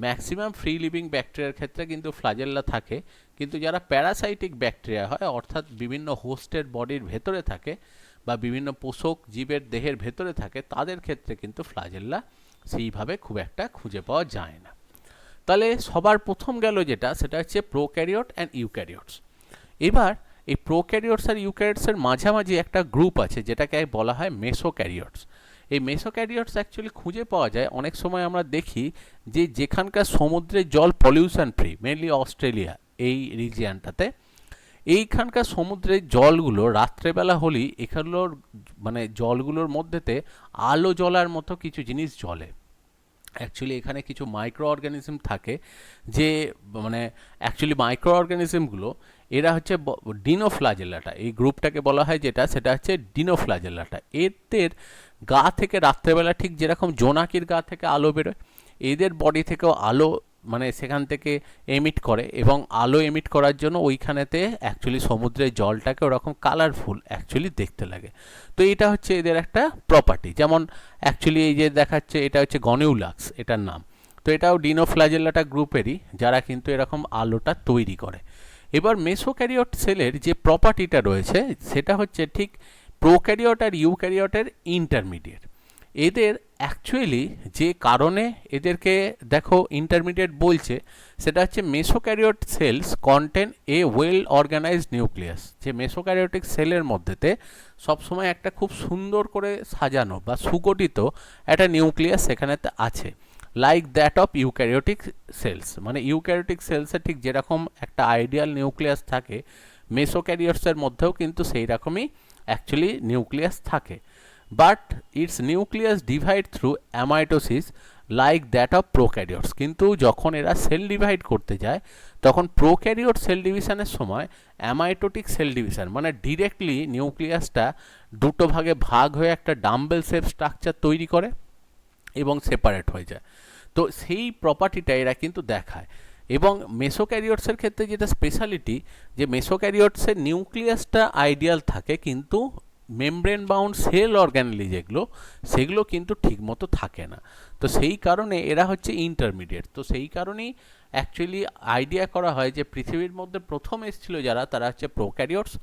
ম্যাক্সিমাম ফ্রি লিভিং ব্যাকটেরিয়ার ক্ষেত্রে কিন্তু ফ্লাজেল্লা থাকে। কিন্তু যারা প্যারাসাইটিক ব্যাকটেরিয়া হয়, অর্থাৎ বিভিন্ন হোস্টের বডির ভেতরে থাকে বা বিভিন্ন পোষক জীবের দেহের ভেতরে থাকে, তাদের ক্ষেত্রে কিন্তু ফ্লাজেল্লা সেইভাবে খুব একটা খুঁজে পাওয়া যায় না। তাহলে সবার প্রথম গেল যেটা, সেটা হচ্ছে প্রোক্যারিওট অ্যান্ড ইউক্যারিওটস। এবার এই প্রোক্যারিওটস আর ইউক্যারিওটসের মাঝামাঝি একটা গ্রুপ আছে, যেটাকে বলা হয় মেসোক্যারিওটস। এই মেসোক্যারিওটস অ্যাকচুয়ালি খুঁজে পাওয়া যায় অনেক সময়, আমরা দেখি যে যেখানকার সমুদ্রের জল পলিউশন ফ্রি, মেনলি অস্ট্রেলিয়া এই রিজিয়ানটাতে, এইখানকার সমুদ্রের জলগুলো রাত্রেবেলা হলেই এখানগুলোর মানে জলগুলোর মধ্যেতে আলো জ্বলার মতো কিছু জিনিস জ্বলে। অ্যাকচুয়ালি এখানে কিছু মাইক্রো অর্গানিজম থাকে, যে মানে অ্যাকচুয়ালি মাইক্রো অর্গানিজমগুলো এরা হচ্ছে ডিনোফ্লাজেল্লাটা, এই গ্রুপটাকে বলা হয় যেটা, সেটা হচ্ছে ডিনোফ্লাজেল্লাটা। এদের গা থেকে রাত্রেবেলা ঠিক যেরকম জোনাকির গা থেকে আলো বেরোয়, এদের বডি থেকেও আলো মানে সেখান থেকে এমিট করে, এবং আলো এমিট করার জন্য ওইখানেতে অ্যাকচুয়ালি সমুদ্রের জলটাকে ওরকম কালারফুল অ্যাকচুয়ালি দেখতে লাগে। তো এটা হচ্ছে এদের একটা প্রপার্টি। যেমন অ্যাকচুয়ালি এই যে দেখাচ্ছে, এটা হচ্ছে গনিউলাক্স এটার নাম। তো এটাও ডিনোফ্লাজেল্লাটা গ্রুপেরই, যারা কিন্তু এরকম আলোটা তৈরি করে। এবার মেসোক্যারিওট সেলের যে প্রপার্টিটা রয়েছে, সেটা হচ্ছে ঠিক প্রোক্যারিওট আর ইউক্যারিওটের ইন্টারমিডিয়েট। এদের অ্যাকচুয়ালি যে কারণে এদেরকে দেখো ইন্টারমিডিয়েট বলছে সেটা হচ্ছে mesokaryote cells contain a well organized nucleus, যে মেসোক্যারিওটিক সেলের মধ্যেতে সবসময় একটা খুব সুন্দর করে সাজানো বা সুগঠিত একটা নিউক্লিয়াস সেখানেতে আছে, like that of eukaryotic cells. মানে ইউক্যারিওটিক সেলসে ঠিক যেরকম একটা আইডিয়াল নিউক্লিয়াস থাকে, মেসোক্যারিওটসের মধ্যেও কিন্তু সেই রকমই অ্যাকচুয়ালি নিউক্লিয়াস থাকে। But it's nucleus divide through amitosis like that of prokaryotes. কিন্তু যখন এরা সেল ডিভাইড করতে যায় তখন প্রোক্যারিওট সেল ডিভিশনের সময় অ্যামাইটোটিক সেল ডিভিশন মানে ডিরেক্টলি নিউক্লিয়াসটা দুটো ভাগে ভাগ হয়ে একটা ডাম্বেল শেপ স্ট্রাকচার তৈরি করে এবং সেপারেট হয়ে যায়। তো সেই প্রপার্টিটা এরা কিন্তু দেখায়। এবং মেসোক্যারিওটসের ক্ষেত্রে যেটা স্পেশালিটি, যে মেসোক্যারিওটসের নিউক্লিয়াসটা আইডিয়াল থাকে কিন্তু মেমব্রেন বাউন্ড সেল অর্গানেলি যেগুলো সেগুলো কিন্তু ঠিকমতো থাকে না। তো সেই কারণে এরা হচ্ছে ইন্টারমিডিয়েট। তো সেই কারণেই অ্যাকচুয়ালি আইডিয়া করা হয় যে পৃথিবীর মধ্যে প্রথম এসেছিল যারা, তারা হচ্ছে প্রোক্যারিওটস,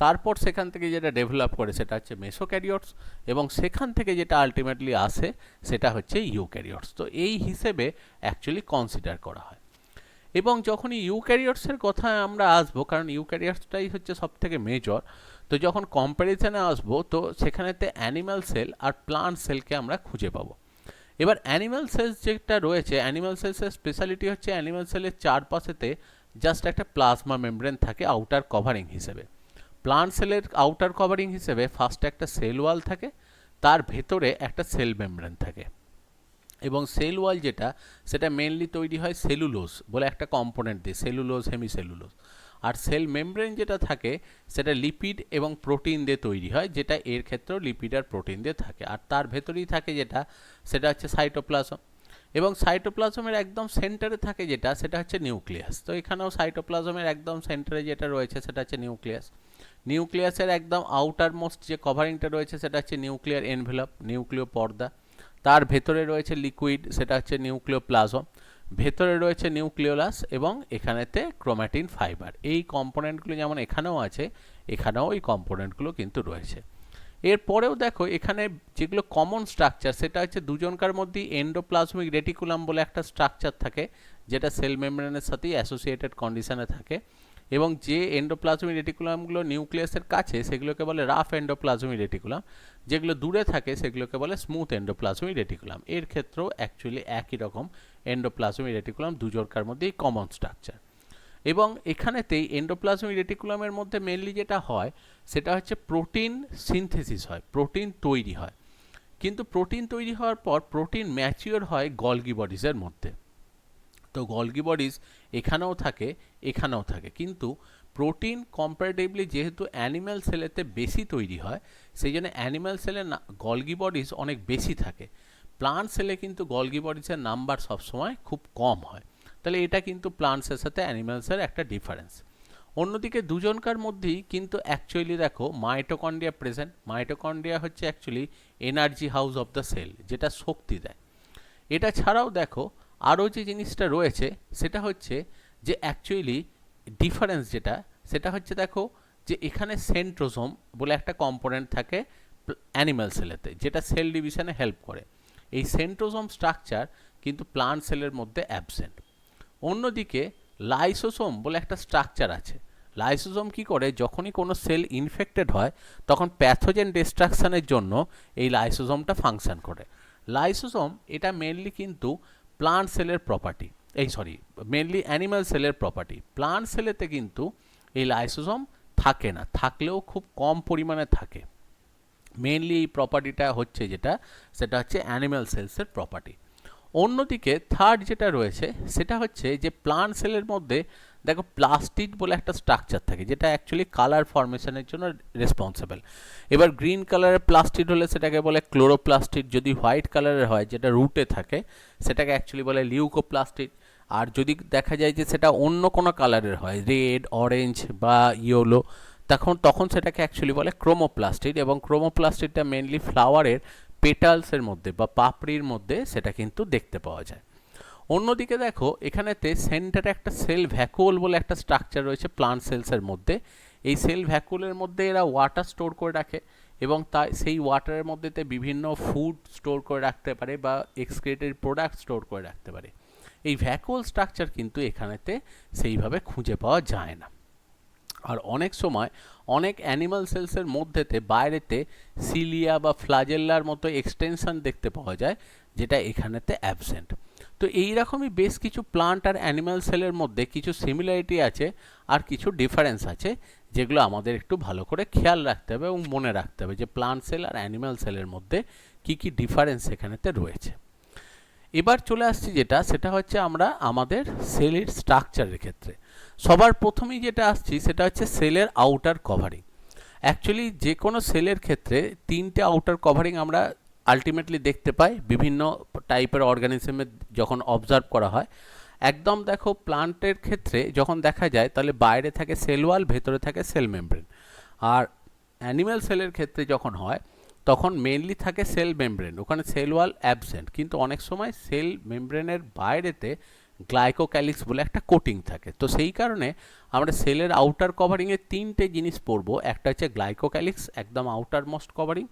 তারপর সেখান থেকে যেটা ডেভেলপ করে সেটা হচ্ছে মেসোক্যারিওটস, এবং সেখান থেকে যেটা আলটিমেটলি আসে সেটা হচ্ছে ইউক্যারিওটস। তো এই হিসেবে অ্যাকচুয়ালি কনসিডার করা হয়। এবং যখনই ইউক্যারিওটসের কথা আমরা আসবো, কারণ ইউক্যারিওটসটাই হচ্ছে সব থেকে মেজর, তো যখন কম্প্যারিজনে আসবো তো সেখানেতে অ্যানিম্যাল সেল আর প্লান্ট সেলকে আমরা খুঁজে পাবো। এবার অ্যানিম্যাল সেলস যেটা রয়েছে, অ্যানিম্যাল সেলসের স্পেশালিটি হচ্ছে অ্যানিম্যাল সেলের চারপাশেতে জাস্ট একটা প্লাজমা মেমব্রেন থাকে আউটার কভারিং হিসেবে। প্লান্ট সেলের আউটার কভারিং হিসেবে ফার্স্টে একটা সেল ওয়াল থাকে, তার ভেতরে একটা সেল মেমব্রেন থাকে, এবং সেল ওয়াল যেটা সেটা মেনলি তৈরি হয় সেলুলোজ বলে একটা কম্পোনেন্ট দিয়ে, সেলুলোজ হেমিসেলুলোজ। আর সেল মেমব্রেন যেটা থাকে সেটা লিপিড এবং প্রোটিন দিয়ে তৈরি হয়, যেটা এর ক্ষেত্রেও লিপিড আর প্রোটিন দিয়ে থাকে। আর তার ভেতরেই থাকে যেটা, সেটা হচ্ছে সাইটোপ্লাজম। এবং সাইটোপ্লাজমের একদম সেন্টারে থাকে যেটা, সেটা হচ্ছে নিউক্লিয়াস। তো এখানেও সাইটোপ্লাজমের একদম সেন্টারে যেটা রয়েছে সেটা হচ্ছে নিউক্লিয়াস। নিউক্লিয়াসের একদম আউটার মোস্ট যে কভারিংটা রয়েছে সেটা হচ্ছে নিউক্লিয়ার এনভেলপ, নিউক্লিয় পর্দা। তার ভেতরে রয়েছে লিকুইড, সেটা হচ্ছে নিউক্লিওপ্লাজম। ভেতরে রয়েছে নিউক্লিওলাস এবং এখানেতে ক্রোম্যাটিন ফাইবার। এই কম্পোনেন্টগুলো যেমন এখানেও আছে, এখানেও এই কম্পোনেন্টগুলো কিন্তু রয়েছে। এরপরেও দেখো এখানে যেগুলো কমন স্ট্রাকচার সেটা হচ্ছে দুজনকার মধ্যেই এন্ডোপ্লাজমিক রেটিকুলাম বলে একটা স্ট্রাকচার থাকে, যেটা সেল মেমব্রেনের সাথেই অ্যাসোসিয়েটেড কন্ডিশনে থাকে। এবং যে এন্ডোপ্লাজমিক রেটিকুলামগুলো নিউক্লিয়াসের কাছে সেগুলোকে বলে রাফ এন্ডোপ্লাজমিক রেটিকুলাম, যেগুলো দূরে থাকে সেগুলোকে বলে স্মুথ এন্ডোপ্লাজমিক রেটিকুলাম। এর ক্ষেত্রেও অ্যাকচুয়ালি একই রকম এন্ডোপ্লাজমিক রেটিকুলাম দুজনকার মধ্যেই কমন স্ট্রাকচার। এবং এখানেতেই এন্ডোপ্লাজমিক রেটিকুলামের মধ্যে মেনলি যেটা হয় সেটা হচ্ছে প্রোটিন সিনথেসিস হয়, প্রোটিন তৈরি হয়। কিন্তু প্রোটিন তৈরি হওয়ার পর প্রোটিন ম্যাচিওর হয় গলগি বডিজের মধ্যে। তো গলগি বডিজ এখানেও থাকে, এখানেও থাকে, কিন্তু প্রোটিন কম্পারেটিভলি যেহেতু অ্যানিম্যাল সেলেতে বেশি তৈরি হয় সেই জন্য অ্যানিম্যাল সেলে গলগি বডিজ অনেক বেশি থাকে। প্লান্ট সেলে কিন্তু গলগি বডিজের নাম্বার সবসময় খুব কম হয়। তাহলে এটা কিন্তু প্লান্টসের সাথে অ্যানিম্যালসের একটা ডিফারেন্স। অন্যদিকে দুজনকার মধ্যেই কিন্তু অ্যাকচুয়ালি দেখো মাইটোকন্ড্রিয়া প্রেজেন্ট। মাইটোকন্ড্রিয়া হচ্ছে actually energy house of the cell, যেটা শক্তি দেয়। এটা ছাড়াও দেখো আরও যে জিনিসটা রয়েছে সেটা হচ্ছে যে অ্যাকচুয়ালি ডিফারেন্স যেটা, সেটা হচ্ছে দেখো যে এখানে সেন্ট্রোজোম বলে একটা কম্পোনেন্ট থাকে অ্যানিম্যাল সেলেতে, যেটা সেল ডিভিশনে হেল্প করে। এই সেন্ট্রোজোম স্ট্রাকচার কিন্তু প্লান্ট সেলের মধ্যে অ্যাবসেন্ট। অন্যদিকে লাইসোসোম বলে একটা স্ট্রাকচার আছে। লাইসোসোম কি করে, যখনই কোনো সেল ইনফেক্টেড হয় তখন প্যাথোজেন ডিস্ট্রাকশনের জন্য এই লাইসোসোমটা ফাংশন করে। লাইসোসোম এটা মেনলি কিন্তু প্লান্ট সেলের প্রপার্টি, মেনলি অ্যানিম্যাল সেলের প্রপার্টি। প্লান্ট সেলেতে কিন্তু এই লাইসোসোম থাকে না, থাকলেও খুব কম পরিমাণে থাকে। মেনলি এই প্রপার্টিটা হচ্ছে যেটা, সেটা হচ্ছে অ্যানিম্যাল সেলসের প্রপার্টি। অন্যদিকে থার্ড যেটা রয়েছে সেটা হচ্ছে যে প্লান্ট সেলের মধ্যে দেখো প্লাস্টিড বলে একটা স্ট্রাকচার থাকে, যেটা অ্যাকচুয়ালি কালার ফর্মেশনের জন্য রেসপন্সিবল। এবার গ্রিন কালারের প্লাস্টিড হলে সেটাকে বলে ক্লোরোপ্লাস্টিড, যদি হোয়াইট কালারের হয় যেটা রুটে থাকে সেটাকে অ্যাকচুয়ালি বলে লিউকোপ্লাস্টিড। আর যদি দেখা যায় যে সেটা অন্য কোনো কালারের হয়, রেড, অরেঞ্জ বা ইয়েলো, তখন সেটাকে অ্যাকচুয়ালি বলে ক্রোমোপ্লাস্টিড। এবং ক্রোমোপ্লাস্টিডটা মেনলি ফ্লাওয়ারের পেটালসের মধ্যে বা পাপড়ির মধ্যে সেটা কিন্তু দেখতে পাওয়া যায়। অন্যদিকে দেখো এখানেতে সেন্টারে একটা সেল ভ্যাকুওল বলে একটা স্ট্রাকচার রয়েছে প্লান্ট সেলসের মধ্যে। এই সেল ভ্যাকুওলের মধ্যে এরা ওয়াটার স্টোর করে রাখে এবং তাই সেই ওয়াটারের মধ্যেতে বিভিন্ন ফুড স্টোর করে রাখতে পারে বা এক্সক্রিটেড প্রোডাক্ট স্টোর করে রাখতে পারে। এই ভ্যাকুয়াল স্ট্রাকচার কিন্তু এখানেতে সেইভাবে খুঁজে পাওয়া যায় না। আর অনেক সময় অনেক অ্যানিমাল সেলসের মধ্যেতে বাইরেতে সিলিয়া বা ফ্লাজেল্লার মতো এক্সটেনশন দেখতে পাওয়া যায়, যেটা এখানেতে অ্যাবসেন্ট। তো এইরকমই বেশ কিছু প্লান্ট আর অ্যানিমাল সেলের মধ্যে কিছু সিমিলারিটি আছে আর কিছু ডিফারেন্স আছে, যেগুলো আমাদের একটু ভালো করে খেয়াল রাখতে হবে এবং মনে রাখতে হবে যে প্লান্ট সেল আর অ্যানিমাল সেলের মধ্যে কি কি ডিফারেন্স এখানেতে রয়েছে। এবার চলে আসছি সেটা হচ্ছে আমরা আমাদের সেলের স্ট্রাকচারের ক্ষেত্রে সবার প্রথমেই যেটা আসছি সেটা হচ্ছে সেলের আউটার কভারিং। অ্যাকচুয়ালি যে কোনো সেলের ক্ষেত্রে তিনটে আউটার কভারিং আমরা আলটিমেটলি দেখতে পাই বিভিন্ন টাইপের অর্গানিজমে যখন অবজার্ভ করা হয়। একদম দেখো প্লান্টের ক্ষেত্রে যখন দেখা যায় তাহলে বাইরে থাকে সেল ওয়াল, ভেতরে থাকে সেল মেমব্রেন। আর অ্যানিম্যাল সেলের ক্ষেত্রে যখন হয় তখন মেনলি থাকে সেল মেমব্রেন, ওখানে সেল ওয়াল অ্যাবসেন্ট, কিন্তু অনেক সময় সেল মেমব্রেনের বাইরেতে গ্লাইকোক্যালিক্স বলে একটা কোটিং থাকে। তো সেই কারণে আমরা সেলের আউটার কভারিংয়ে তিনটে জিনিস পড়বো। একটা হচ্ছে গ্লাইকোক্যালিক্স, একদম আউটার মোস্ট কভারিং,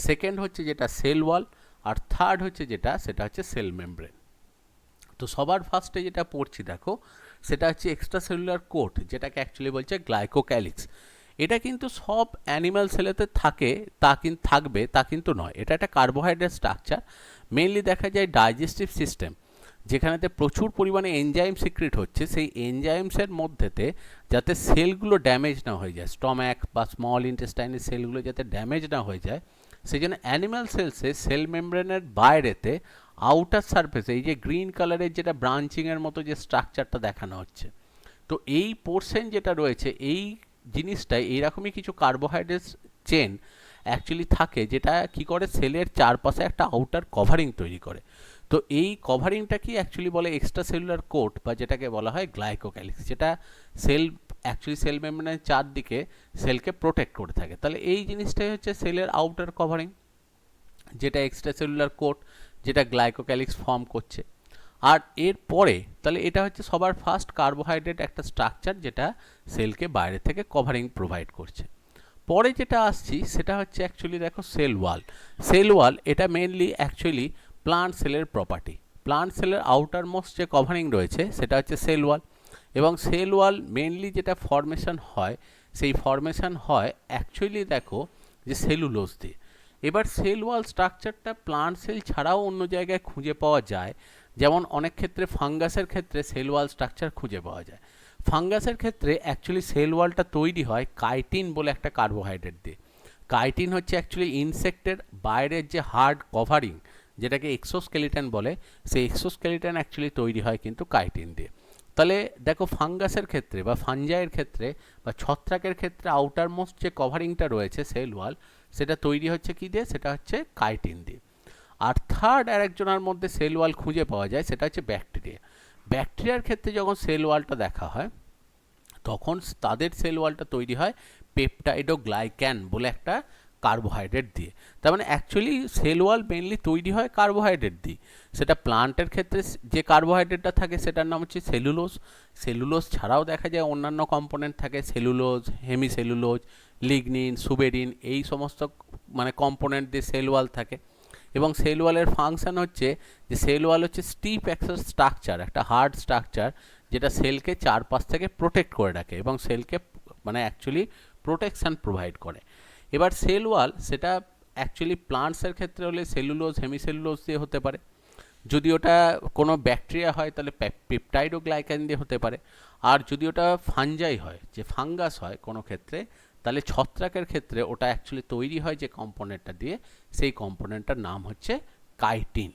সেকেন্ড হচ্ছে যেটা সেল ওয়াল, আর থার্ড হচ্ছে সেটা হচ্ছে সেল মেমব্রেন। তো সবার ফার্স্টে যেটা পড়ছি দেখো সেটা হচ্ছে এক্সট্রা সেলুলার কোট, যেটাকে অ্যাকচুয়ালি বলছে গ্লাইকোক্যালিক্স। এটা কিন্তু সব অ্যানিম্যাল সেলেতে থাকে থাকবে তা কিন্তু নয়। এটা একটা কার্বোহাইড্রেট স্ট্রাকচার। মেনলি দেখা যায় ডাইজেস্টিভ সিস্টেম যেখানেতে প্রচুর পরিমাণে এনজাইম সিক্রেট হচ্ছে, সেই এনজাইমসের মধ্যেতে যাতে সেলগুলো ড্যামেজ না হয়ে যায়, স্টম্যাক বা স্মল ইন্টেস্টাইনের সেলগুলো যাতে ড্যামেজ না হয়ে যায়, সেই জন্য অ্যানিম্যাল সেলসে সেল মেমব্রেনের বাইরেতে আউটার সারফেসে এই যে গ্রিন কালারের যেটা ব্রাঞ্চিংয়ের মতো যে স্ট্রাকচারটা দেখানো হচ্ছে, তো এই পোর্শন যেটা রয়েছে এই জিনিসটাই এইরকমই কিছু কার্বোহাইড্রেট চেন অ্যাকচুয়ালি থাকে, যেটা কি করে সেলের চারপাশে একটা আউটার কভারিং তৈরি করে। তো এই কভারিংটা কি অ্যাকচুয়ালি বলে এক্সট্রা সেলুলার কোট, বা যেটাকে বলা হয় গ্লাইকোক্যালিক্স, যেটা সেল মেমব্রেনের চারদিকে সেলকে প্রোটেক্ট করে থাকে। তাহলে এই জিনিসটাই হচ্ছে সেলের আউটার কভারিং, যেটা এক্সট্রা সেলুলার কোট, যেটা গ্লাইকোক্যালিক্স ফর্ম করছে। আর এর পরে তাহলে এটা হচ্ছে সবার ফার্স্ট কার্বোহাইড্রেট একটা স্ট্রাকচার যেটা সেলকে বাইরে থেকে কভারিং প্রোভাইড করছে। পরে যেটা আসছি সেটা হচ্ছে অ্যাকচুয়ালি দেখো সেল ওয়াল। সেল ওয়াল এটা মেনলি অ্যাকচুয়ালি প্লান্ট সেলের প্রপার্টি। প্লান্ট সেলের আউটার মোস্ট যে কভারিং রয়েছে সেটা হচ্ছে সেল ওয়াল, এবং সেল ওয়াল মেনলি যেটা ফর্মেশন হয় সেই ফর্মেশন হয় অ্যাকচুয়ালি দেখো যে সেলুলোজ দিয়ে। এবার সেল ওয়াল স্ট্রাকচারটা প্লান্ট সেল ছাড়াও অন্য জায়গায় খুঁজে পাওয়া যায়, যেমন অনেক ক্ষেত্রে ফাঙ্গাসের ক্ষেত্রে সেল ওয়াল স্ট্রাকচার খুঁজে পাওয়া যায়। ফাঙ্গাসের ক্ষেত্রে অ্যাকচুয়ালি সেল ওয়ালটা তৈরি হয় কাইটিন বলে একটা কার্বোহাইড্রেট দিয়ে। কাইটিন হচ্ছে অ্যাকচুয়ালি ইনসেক্টের বাইরের যে হার্ড কভারিং, যেটাকে এক্সোস্কেলিটন বলে, সেই এক্সোস্কেলিটন অ্যাকচুয়ালি তৈরি হয় কিন্তু কাইটিন দিয়ে। তাহলে দেখো ফাঙ্গাসের ক্ষেত্রে বা ফাঞ্জাইয়ের ক্ষেত্রে বা ছত্রাকের ক্ষেত্রে আউটার মোস্ট যে কভারিংটা রয়েছে সেল ওয়াল, সেটা তৈরি হচ্ছে কি দিয়ে, সেটা হচ্ছে কাইটিন দিয়ে। আর থার্ড আর একজনের মধ্যে সেল ওয়াল খুঁজে পাওয়া যায় সেটা হচ্ছে ব্যাকটেরিয়া। ব্যাকটেরিয়ার ক্ষেত্রে যখন সেল ওয়ালটা দেখা হয় তখন তাদের সেল ওয়ালটা তৈরি হয় পেপটাইডোগ্লাইক্যান বলে একটা কার্বোহাইড্রেট দিয়ে। তার মানে অ্যাকচুয়ালি সেল ওয়াল মেনলি তৈরি হয় কার্বোহাইড্রেট দিয়ে। সেটা প্লান্টের ক্ষেত্রে যে কার্বোহাইড্রেটটা থাকে সেটার নাম হচ্ছে সেলুলোজ। সেলুলোজ ছাড়াও দেখা যায় অন্যান্য কম্পোনেন্ট থাকে, সেলুলোজ, হেমিসেলুলোজ, লিগনিন, সুবেরিন, এই সমস্ত মানে কম্পোনেন্ট দিয়ে সেল ওয়াল থাকে। এবং সেল ওয়ালের ফাংশন হচ্ছে যে সেল ওয়াল হচ্ছে স্টিপ একটা স্ট্রাকচার, একটা হার্ড স্ট্রাকচার, যেটা সেলকে চারপাশ থেকে প্রোটেক্ট করে রাখে এবং সেলকে মানে অ্যাকচুয়ালি প্রোটেকশান প্রোভাইড করে। এবার সেল ওয়াল সেটা অ্যাকচুয়ালি প্লান্টসের ক্ষেত্রে হলে সেলুলোজ, হেমিসেলুলোজ দিয়ে হতে পারে। যদি ওটা কোনো ব্যাকটেরিয়া হয় তাহলে পেপটাইডোগ্লাইকান দিয়ে হতে পারে। আর যদি ওটা ফাঞ্জাই হয়, যে ফাঙ্গাস হয় কোনো ক্ষেত্রে, তাহলে ছত্রাকের ক্ষেত্রে ওটা অ্যাকচুয়ালি তৈরি হয় যে কম্পোনেন্টটা দিয়ে, সেই কম্পোনেন্টটার নাম হচ্ছে কাইটিন।